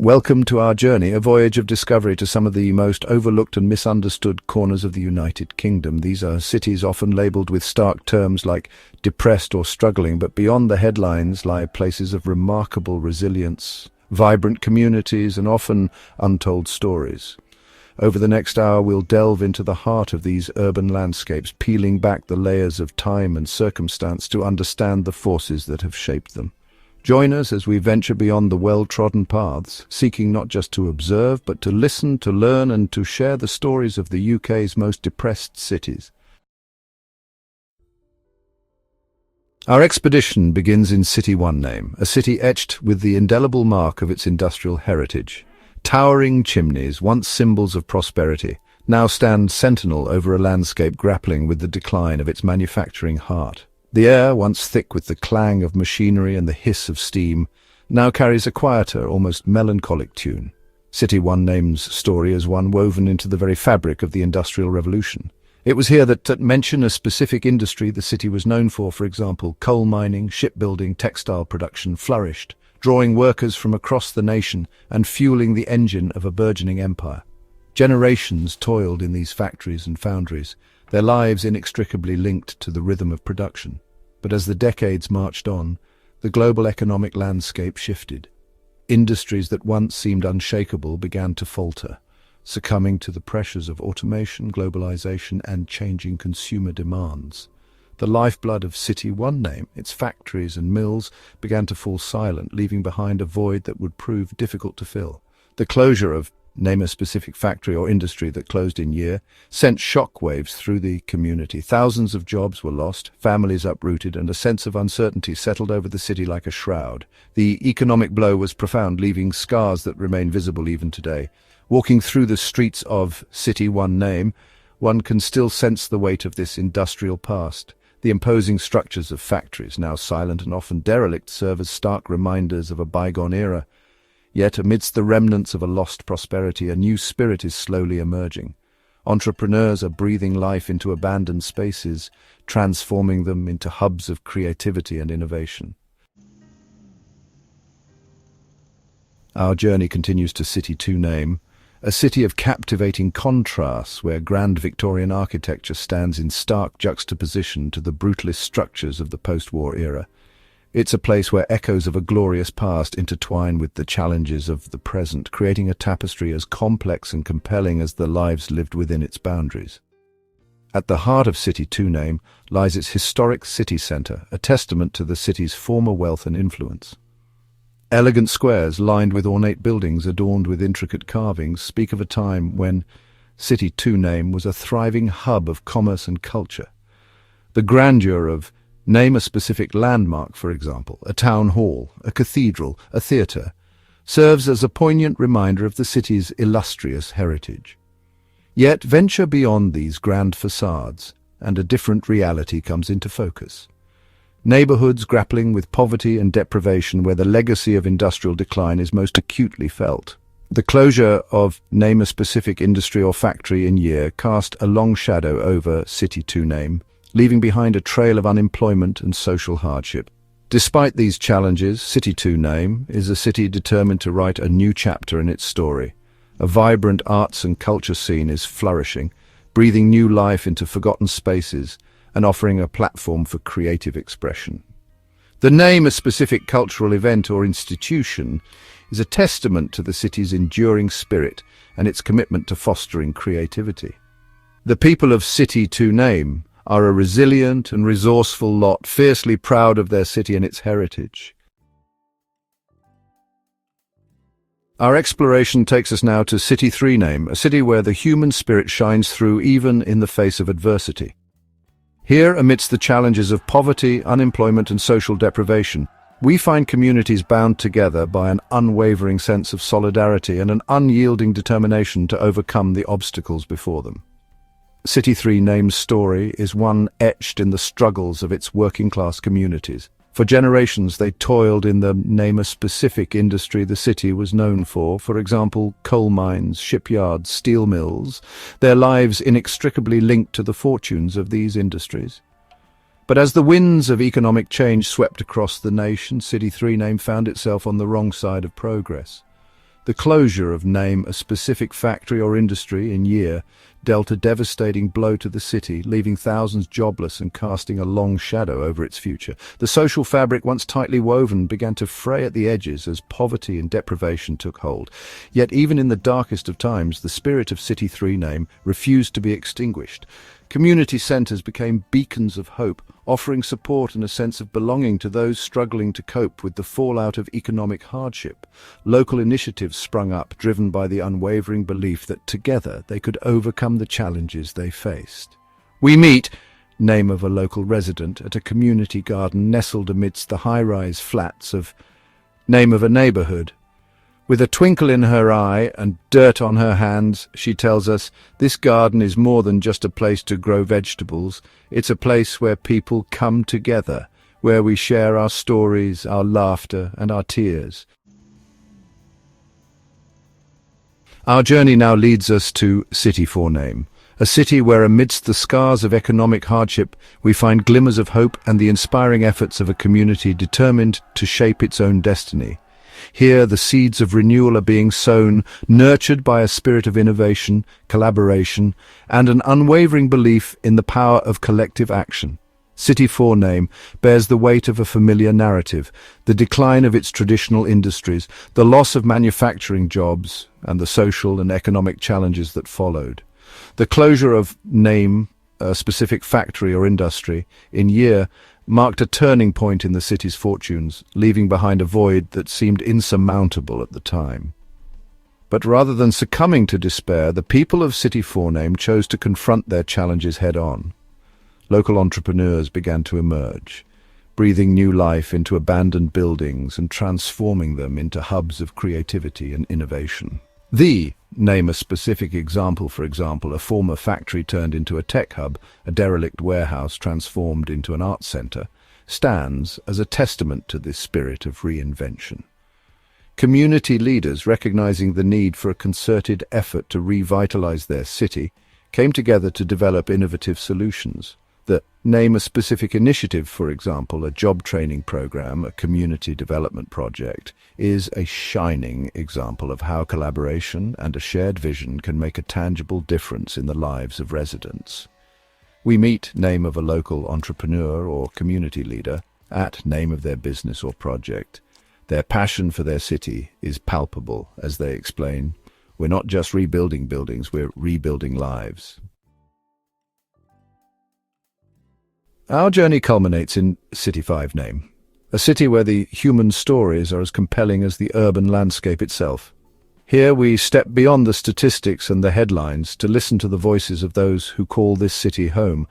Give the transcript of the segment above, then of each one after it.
Welcome to our journey, a voyage of discovery to some of the most overlooked and misunderstood corners of the United Kingdom. These are cities often labelled with stark terms like depressed or struggling, but beyond the headlines lie places of remarkable resilience, vibrant communities, and often untold stories. Over the next hour, we'll delve into the heart of these urban landscapes, peeling back the layers of time and circumstance to understand the forces that have shaped them. Join us as we venture beyond the well-trodden paths, seeking not just to observe, but to listen, to learn, and to share the stories of the UK's most depressed cities. Our expedition begins in City One Name, a city etched with the indelible mark of its industrial heritage. Towering chimneys, once symbols of prosperity, now stand sentinel over a landscape grappling with the decline of its manufacturing heart. The air, once thick with the clang of machinery and the hiss of steam, now carries a quieter, almost melancholic tune. City One Name's story is one woven into the very fabric of the Industrial Revolution. It was here that, at mention a specific industry the city was known for example, coal mining, shipbuilding, textile production, flourished, drawing workers from across the nation and fueling the engine of a burgeoning empire. Generations toiled in these factories and foundries, their lives inextricably linked to the rhythm of production. But as the decades marched on, the global economic landscape shifted. Industries that once seemed unshakable began to falter, succumbing to the pressures of automation, globalization, and changing consumer demands. The lifeblood of City One Name, its factories and mills, began to fall silent, leaving behind a void that would prove difficult to fill. The closure of name a specific factory or industry that closed in year, sent shockwaves through the community. Thousands of jobs were lost, families uprooted, and a sense of uncertainty settled over the city like a shroud. The economic blow was profound, leaving scars that remain visible even today. Walking through the streets of City One Name, one can still sense the weight of this industrial past. The imposing structures of factories, now silent and often derelict, serve as stark reminders of a bygone era. Yet, amidst the remnants of a lost prosperity, a new spirit is slowly emerging. Entrepreneurs are breathing life into abandoned spaces, transforming them into hubs of creativity and innovation. Our journey continues to City Two Name, a city of captivating contrasts where grand Victorian architecture stands in stark juxtaposition to the brutalist structures of the post-war era. It's a place where echoes of a glorious past intertwine with the challenges of the present, creating a tapestry as complex and compelling as the lives lived within its boundaries. At the heart of City Two Name lies its historic city centre, a testament to the city's former wealth and influence. Elegant squares lined with ornate buildings adorned with intricate carvings speak of a time when City Two Name was a thriving hub of commerce and culture. The grandeur of name a specific landmark, for example, a town hall, a cathedral, a theatre, serves as a poignant reminder of the city's illustrious heritage. Yet venture beyond these grand facades, and a different reality comes into focus. Neighbourhoods grappling with poverty and deprivation where the legacy of industrial decline is most acutely felt. The closure of name a specific industry or factory in year cast a long shadow over City Two Name, leaving behind a trail of unemployment and social hardship. Despite these challenges, City Two Name is a city determined to write a new chapter in its story. A vibrant arts and culture scene is flourishing, breathing new life into forgotten spaces and offering a platform for creative expression. The name a specific cultural event or institution is a testament to the city's enduring spirit and its commitment to fostering creativity. The people of City Two Name are a resilient and resourceful lot, fiercely proud of their city and its heritage. Our exploration takes us now to City Three Name, a city where the human spirit shines through even in the face of adversity. Here, amidst the challenges of poverty, unemployment, and social deprivation, we find communities bound together by an unwavering sense of solidarity and an unyielding determination to overcome the obstacles before them. City Three Name's story is one etched in the struggles of its working-class communities. For generations they toiled in the name-a-specific industry the city was known for example, coal mines, shipyards, steel mills, their lives inextricably linked to the fortunes of these industries. But as the winds of economic change swept across the nation, City Three Name found itself on the wrong side of progress. The closure of name a specific factory or industry in year dealt a devastating blow to the city, leaving thousands jobless and casting a long shadow over its future. The social fabric, once tightly woven, began to fray at the edges as poverty and deprivation took hold. Yet even in the darkest of times, the spirit of City 3 name refused to be extinguished. Community centres became beacons of hope, offering support and a sense of belonging to those struggling to cope with the fallout of economic hardship. Local initiatives sprung up, driven by the unwavering belief that together they could overcome the challenges they faced. We meet, name of a local resident, at a community garden nestled amidst the high-rise flats of name of a neighbourhood. With a twinkle in her eye and dirt on her hands, she tells us, this garden is more than just a place to grow vegetables. It's a place where people come together, where we share our stories, our laughter and our tears. Our journey now leads us to City 4 name, a city where amidst the scars of economic hardship we find glimmers of hope and the inspiring efforts of a community determined to shape its own destiny. Here the seeds of renewal are being sown, nurtured by a spirit of innovation, collaboration, and an unwavering belief in the power of collective action. City 4 name bears the weight of a familiar narrative, the decline of its traditional industries, the loss of manufacturing jobs, and the social and economic challenges that followed. The closure of name, a specific factory or industry, in year marked a turning point in the city's fortunes, leaving behind a void that seemed insurmountable at the time. But rather than succumbing to despair, the people of City 4 name chose to confront their challenges head-on. Local entrepreneurs began to emerge, breathing new life into abandoned buildings and transforming them into hubs of creativity and innovation. Name a specific example, for example, a former factory turned into a tech hub, a derelict warehouse transformed into an art center, stands as a testament to this spirit of reinvention. Community leaders, recognizing the need for a concerted effort to revitalize their city, came together to develop innovative solutions. Name a specific initiative, for example, a job training program, a community development project, is a shining example of how collaboration and a shared vision can make a tangible difference in the lives of residents. We meet name of a local entrepreneur or community leader at name of their business or project. Their passion for their city is palpable as they explain, "We're not just rebuilding buildings, we're rebuilding lives." Our journey culminates in City 5 name, a city where the human stories are as compelling as the urban landscape itself. Here we step beyond the statistics and the headlines to listen to the voices of those who call this city home,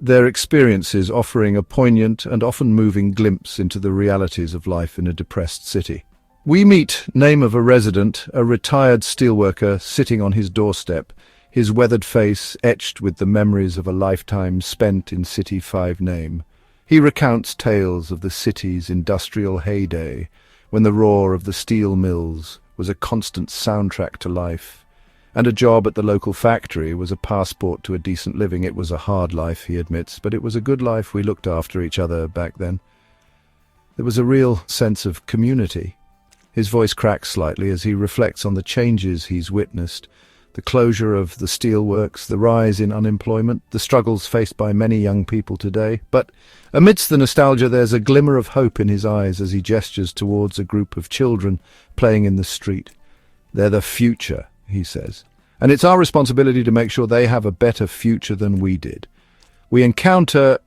their experiences offering a poignant and often moving glimpse into the realities of life in a depressed city. We meet name of a resident, a retired steelworker sitting on his doorstep, his weathered face etched with the memories of a lifetime spent in City 5 name. He recounts tales of the city's industrial heyday, when the roar of the steel mills was a constant soundtrack to life, and a job at the local factory was a passport to a decent living. It was a hard life, he admits, but it was a good life. We looked after each other back then. There was a real sense of community. His voice cracks slightly as he reflects on the changes he's witnessed, the closure of the steelworks, the rise in unemployment, the struggles faced by many young people today. But amidst the nostalgia, there's a glimmer of hope in his eyes as he gestures towards a group of children playing in the street. They're the future, he says, and it's our responsibility to make sure they have a better future than we did. We encounter,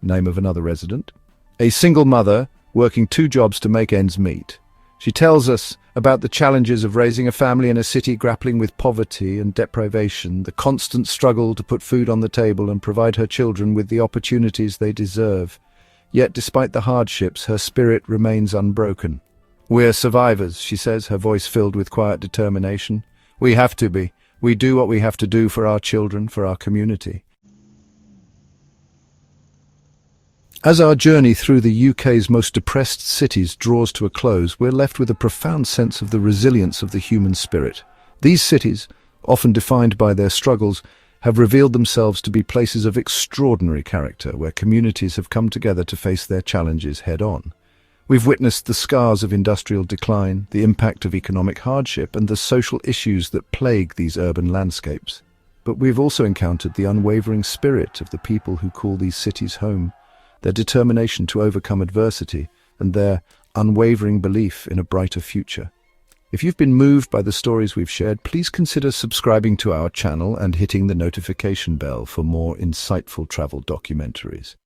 name of another resident, a single mother working 2 jobs to make ends meet. She tells us about the challenges of raising a family in a city grappling with poverty and deprivation, the constant struggle to put food on the table and provide her children with the opportunities they deserve. Yet despite the hardships, her spirit remains unbroken. "We're survivors," she says, her voice filled with quiet determination. "We have to be. We do what we have to do for our children, for our community." As our journey through the UK's most depressed cities draws to a close, we're left with a profound sense of the resilience of the human spirit. These cities, often defined by their struggles, have revealed themselves to be places of extraordinary character, where communities have come together to face their challenges head-on. We've witnessed the scars of industrial decline, the impact of economic hardship, and the social issues that plague these urban landscapes. But we've also encountered the unwavering spirit of the people who call these cities home, their determination to overcome adversity, and their unwavering belief in a brighter future. If you've been moved by the stories we've shared, please consider subscribing to our channel and hitting the notification bell for more insightful travel documentaries.